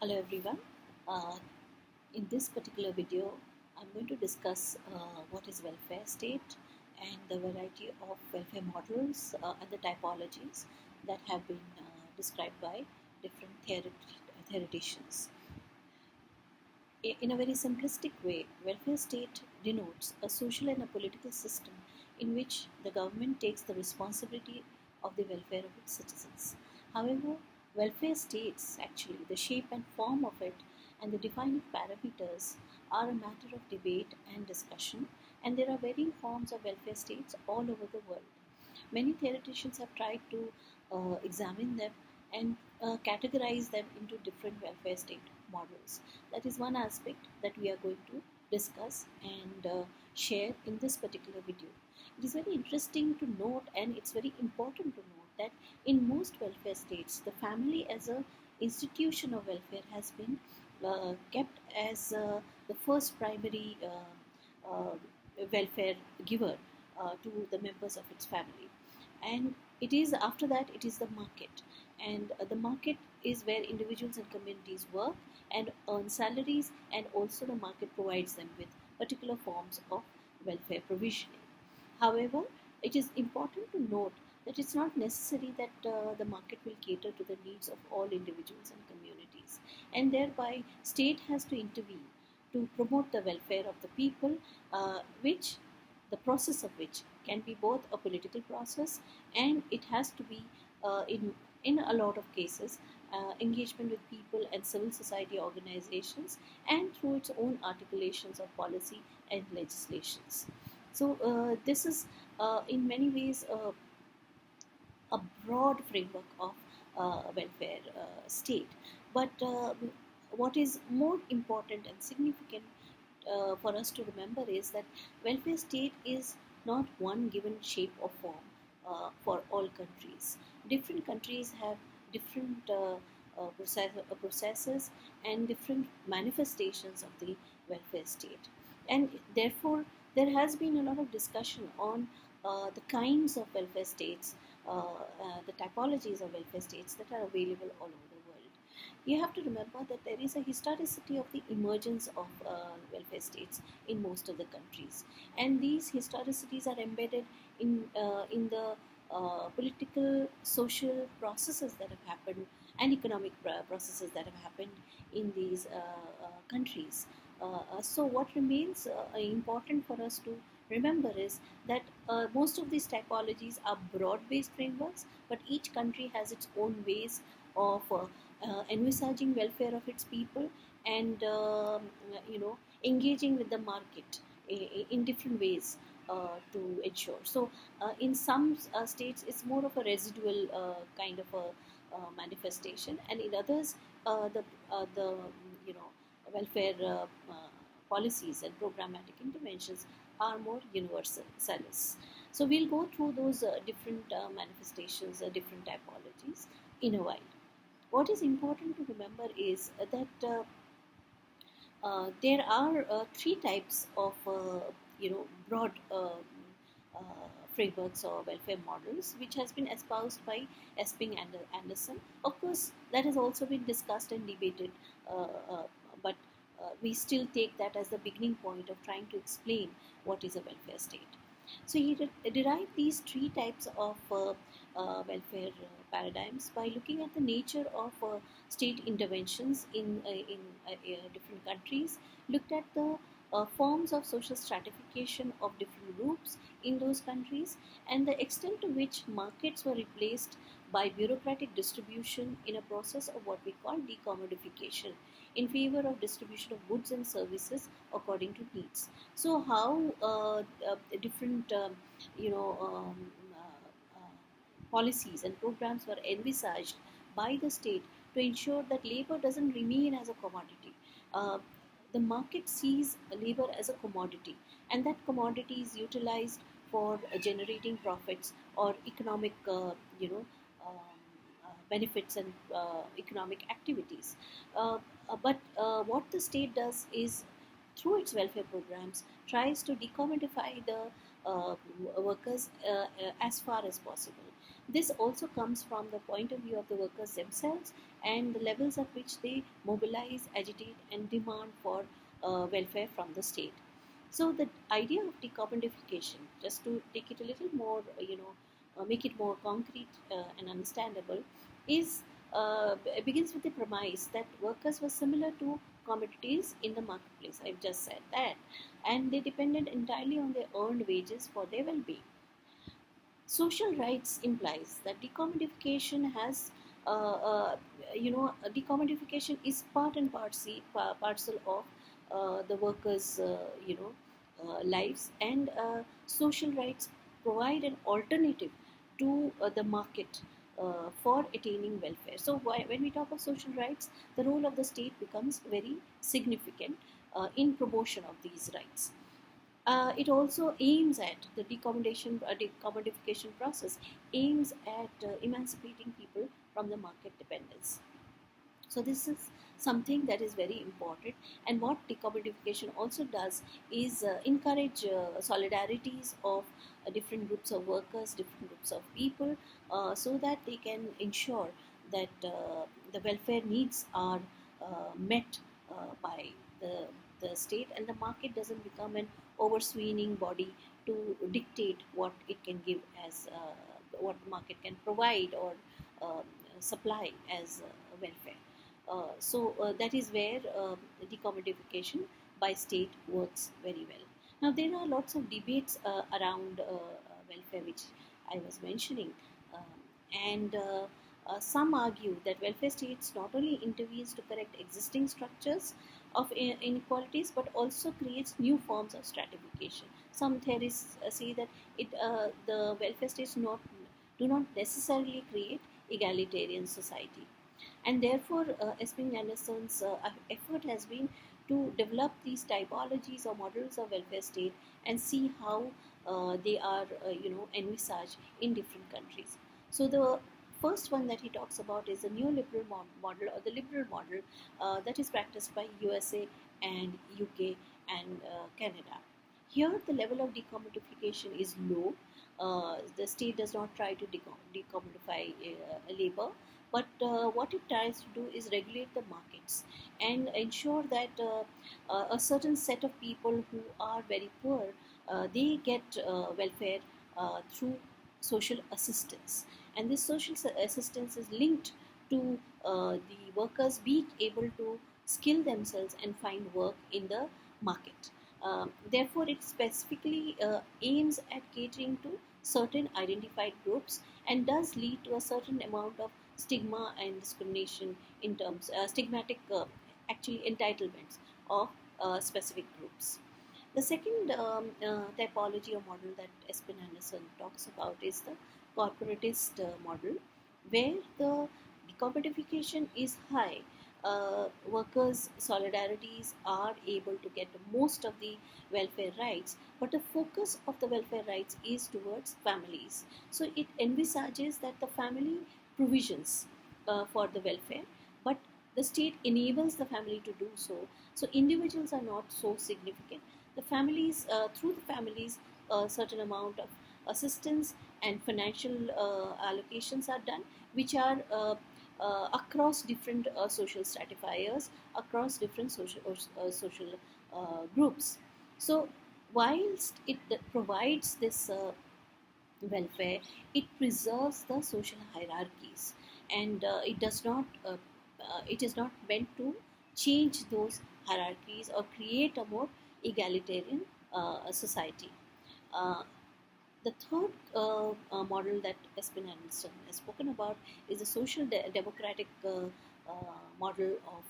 Hello everyone. Uh, in this particular video, I'm going to discuss what is welfare state and the variety of welfare models and the typologies that have been described by different theoreticians. In a very simplistic way, welfare state denotes a social and a political system in which the government takes the responsibility of the welfare of its citizens. However, welfare states, actually, the shape and form of it and the defining parameters are a matter of debate and discussion, and there are varying forms of welfare states all over the world. Many theoreticians have tried to examine them and categorize them into different welfare state models. That is one aspect that we are going to discuss and share in this particular video. It is very interesting to note, and it's very important to note, that in most welfare states, the family as a institution of welfare has been kept as the first primary welfare giver to the members of its family. And it is after that it is the market, and the market is where individuals and communities work and earn salaries, and also the market provides them with particular forms of welfare provisioning. However, it is important to note that it's not necessary that the market will cater to the needs of all individuals and communities, and thereby state has to intervene to promote the welfare of the people, which the process of which can be both a political process, and it has to be in a lot of cases engagement with people and civil society organizations, and through its own articulations of policy and legislations. So this is in many ways a broad framework of welfare state. But what is more important and significant for us to remember is that welfare state is not one given shape or form for all countries. Different countries have different processes and different manifestations of the welfare state, and therefore there has been a lot of discussion on the kinds of welfare states, the typologies of welfare states that are available all over the world. You have to remember that there is a historicity of the emergence of welfare states in most of the countries, and these historicities are embedded in the political, social processes that have happened, and economic processes that have happened in these countries. So, what remains important for us to remember is that most of these typologies are broad-based frameworks, but each country has its own ways of envisaging welfare of its people, and engaging with the market in different ways to ensure. So in some states it's more of a residual kind of a manifestation, and in others the welfare policies and programmatic interventions are more universal. So we'll go through those different manifestations, different typologies in a while. What is important to remember is that there are three types of broad frameworks or welfare models, which has been espoused by Esping and Anderson. Of course, that has also been discussed and debated, but we still take that as the beginning point of trying to explain what is a welfare state. So he derived these three types of welfare paradigms by looking at the nature of state interventions in different countries, looked at the forms of social stratification of different groups in those countries, and the extent to which markets were replaced by bureaucratic distribution in a process of what we call decommodification in favor of distribution of goods and services according to needs. So how different policies and programs were envisaged by the state to ensure that labor doesn't remain as a commodity. Uh, the market sees labor as a commodity, and that commodity is utilized for generating profits or economic, benefits and economic activities. But what the state does is, through its welfare programs, tries to decommodify the workers as far as possible. This also comes from the point of view of the workers themselves and the levels at which they mobilize, agitate, and demand for welfare from the state. So the idea of decommodification, just to take it a little more, make it more concrete and understandable, is begins with the premise that workers were similar to commodities in the marketplace. I've just said that, and they depended entirely on their earned wages for their well-being. Social rights implies that decommodification has, decommodification is part and parcel of the workers, lives, and social rights provide an alternative to the market for attaining welfare. So when we talk of social rights, the role of the state becomes very significant in promotion of these rights. It also aims at the decommodification process aims at emancipating people from the market dependence. So this is something that is very important, and what decommodification also does is encourage solidarities of different groups of workers, different groups of people, so that they can ensure that the welfare needs are met by the the state, and the market doesn't become an overswinging body to dictate what it can give as what the market can provide or uh, supply as welfare. That is where decommodification by state works very well. Now there are lots of debates around welfare, which I was mentioning, um, and some argue that welfare states not only intervenes to correct existing structures of inequalities but also creates new forms of stratification. Some theorists say that the welfare states do not necessarily create egalitarian society, and therefore Espin Anderson's effort has been to develop these typologies or models of welfare state and see how they are envisaged in different countries. So the first one that he talks about is the neoliberal model or the liberal model that is practiced by USA and UK and Canada. Here the level of decommodification is low. The state does not try to decommodify labor, but what it tries to do is regulate the markets and ensure that a certain set of people who are very poor, they get welfare through social assistance, and this social assistance is linked to the workers being able to skill themselves and find work in the market. Therefore, it specifically aims at catering to certain identified groups and does lead to a certain amount of stigma and discrimination in terms stigmatic actually entitlements of specific groups. The second typology or model that Espin Anderson talks about is the corporatist model, where the decommodification is high. Workers' solidarities are able to get most of the welfare rights, but the focus of the welfare rights is towards families. So it envisages that the family provisions for the welfare, but the state enables the family to do so. So individuals are not so significant. The families, through the families, a certain amount of assistance and financial allocations are done, which are across different social stratifiers, across different social groups. So whilst it provides this welfare, it preserves the social hierarchies, and it is not meant to change those hierarchies or create a more egalitarian society. Uh, the third model that Espin Anderson has spoken about is the social democratic model of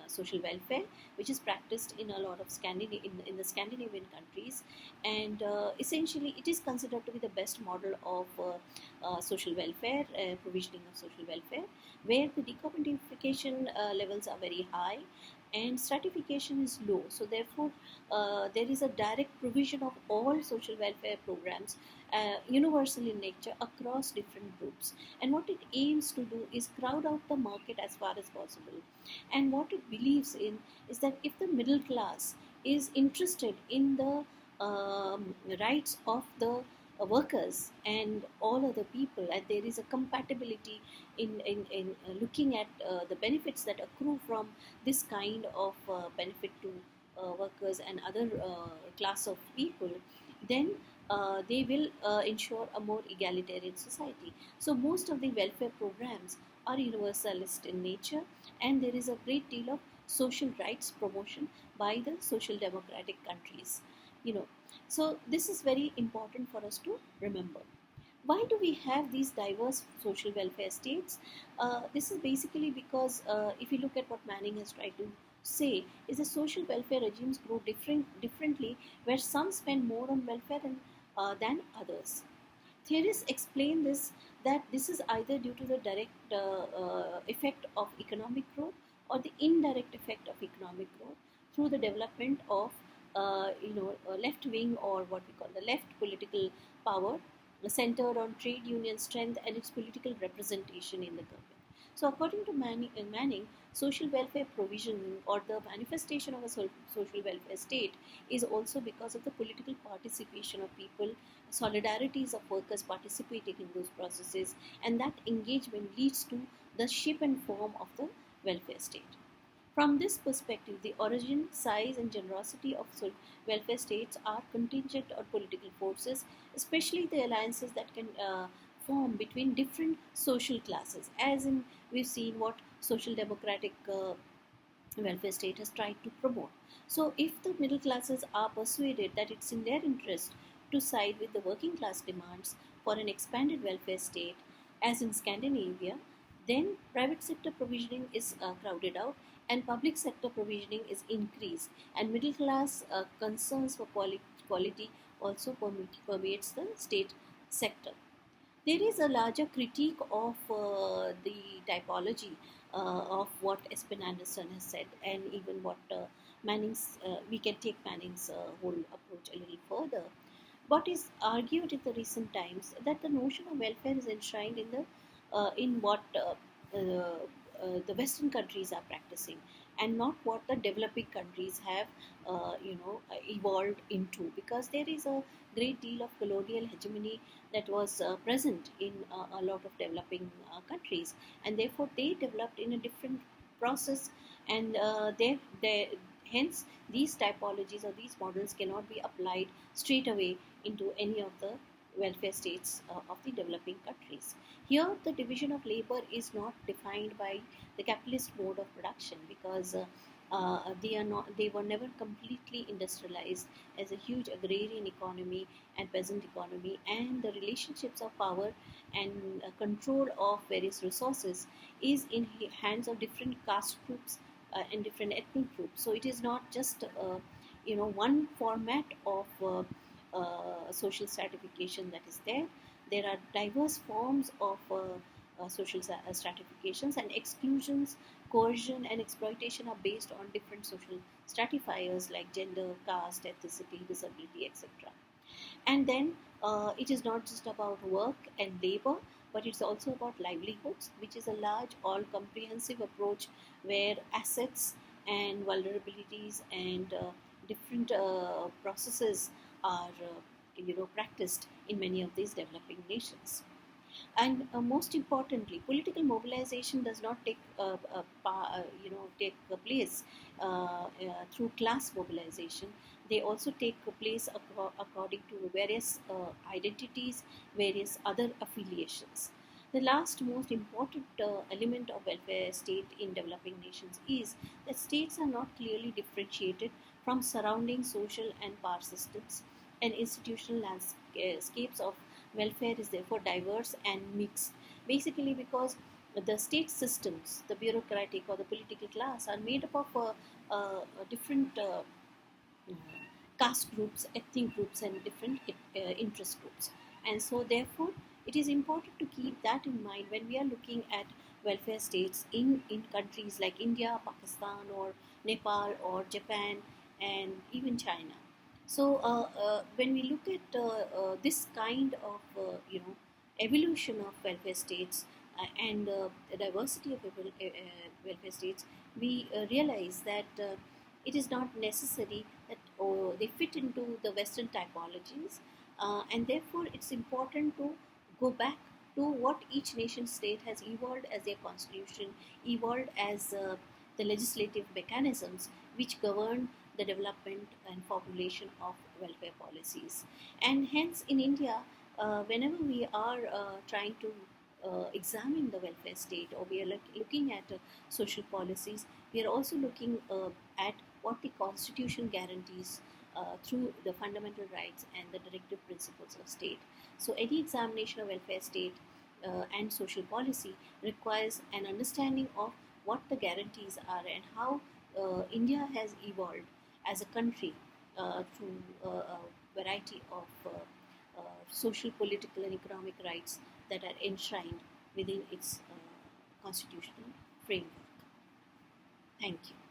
social welfare, which is practiced in a lot of in the Scandinavian countries, and essentially it is considered to be the best model of social welfare, provisioning of social welfare, where the decommodification levels are very high and stratification is low. So therefore, there is a direct provision of all social welfare programs, universal in nature, across different groups. And what it aims to do is crowd out the market as far as possible. And what it believes in is that if the middle class is interested in the rights of the workers and all other people, and there is a compatibility in looking at the benefits that accrue from this kind of benefit to workers and other class of people, then they will ensure a more egalitarian society. So most of the welfare programs are universalist in nature, and there is a great deal of social rights promotion by the social democratic countries. You know, so this is very important for us to remember. Why do we have these diverse social welfare states? This is basically because if you look at what Manning has tried to say, is that social welfare regimes grow differently, where some spend more on welfare than others. Theorists explain this that this is either due to the direct effect of economic growth or the indirect effect of economic growth through the development of left wing, or what we call the left political power, centered on trade union strength and its political representation in the government. So, according to Manning, social welfare provision or the manifestation of a social welfare state is also because of the political participation of people, solidarities of workers participating in those processes, and that engagement leads to the shape and form of the welfare state. From this perspective, the origin, size, and generosity of welfare states are contingent on political forces, especially the alliances that can form between different social classes, as in we've seen what social democratic welfare state has tried to promote. So, if the middle classes are persuaded that it's in their interest to side with the working class demands for an expanded welfare state, as in Scandinavia, then private sector provisioning is crowded out and public sector provisioning is increased, and middle class concerns for quality also permeates the state sector. There is a larger critique of the typology of what Espen Anderson has said, and even what Manning's, we can take Manning's whole approach a little further. What is argued in the recent times that the notion of welfare is enshrined in what the Western countries are practicing, and not what the developing countries have, evolved into. Because there is a great deal of colonial hegemony that was present in a lot of developing countries, and therefore they developed in a different process, and hence these typologies or these models cannot be applied straight away into any of the welfare states of the developing countries. Here, the division of labor is not defined by the capitalist mode of production, because they were never completely industrialized as a huge agrarian economy and peasant economy, and the relationships of power and control of various resources is in hands of different caste groups and different ethnic groups. So it is not just one format of social stratification that is there. There are diverse forms of social stratifications, and exclusions, coercion, and exploitation are based on different social stratifiers like gender, caste, ethnicity, disability, etc. And then it is not just about work and labor, but it's also about livelihoods, which is a large, all comprehensive approach where assets and vulnerabilities and different processes are practiced in many of these developing nations. And most importantly, political mobilization does not take place through class mobilization. They also take place according to various identities, various other affiliations. The last most important element of welfare state in developing nations is that states are not clearly differentiated from surrounding social and power systems, and institutional landscapes of welfare is therefore diverse and mixed, basically because the state systems, the bureaucratic or the political class, are made up of different caste groups, ethnic groups, and different interest groups. And so, therefore, it is important to keep that in mind when we are looking at welfare states in countries like India, Pakistan, or Nepal, or Japan, and even China. So, when we look at this kind of evolution of welfare states and the diversity of welfare states, we realize that it is not necessary that they fit into the Western typologies. and therefore it's important to go back to what each nation state has evolved as their constitution, evolved as the legislative mechanisms which govern the development and formulation of welfare policies. And hence, in India, whenever we are trying to examine the welfare state, or we are looking at social policies, we are also looking at what the constitution guarantees through the fundamental rights and the directive principles of state. So any examination of welfare state and social policy requires an understanding of what the guarantees are and how India has evolved as a country through a variety of social, political, and economic rights that are enshrined within its constitutional framework. Thank you.